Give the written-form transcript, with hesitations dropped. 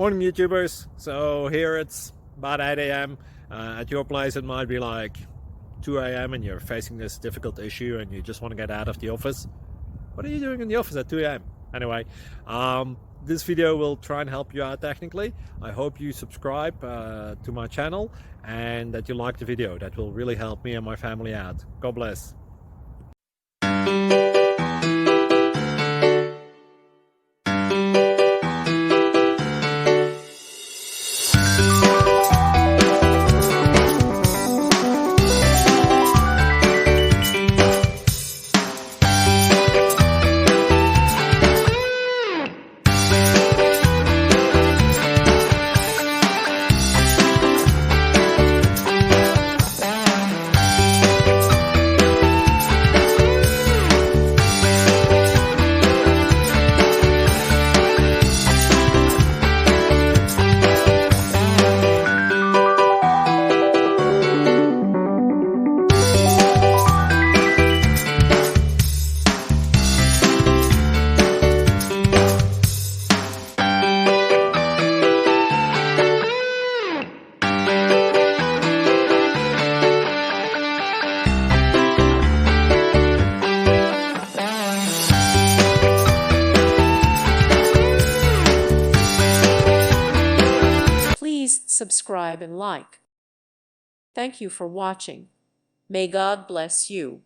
Morning YouTubers. So here it's about 8 a.m. At your place it might be like 2 a.m. and you're facing this difficult issue and you just want to get out of the office. What are you doing in the office at 2 a.m.? Anyway, this video will try and help you out technically. I hope you subscribe to my channel and that you like the video. That will really help me and my family out. God bless. Please subscribe and like. Thank you for watching. May God bless you.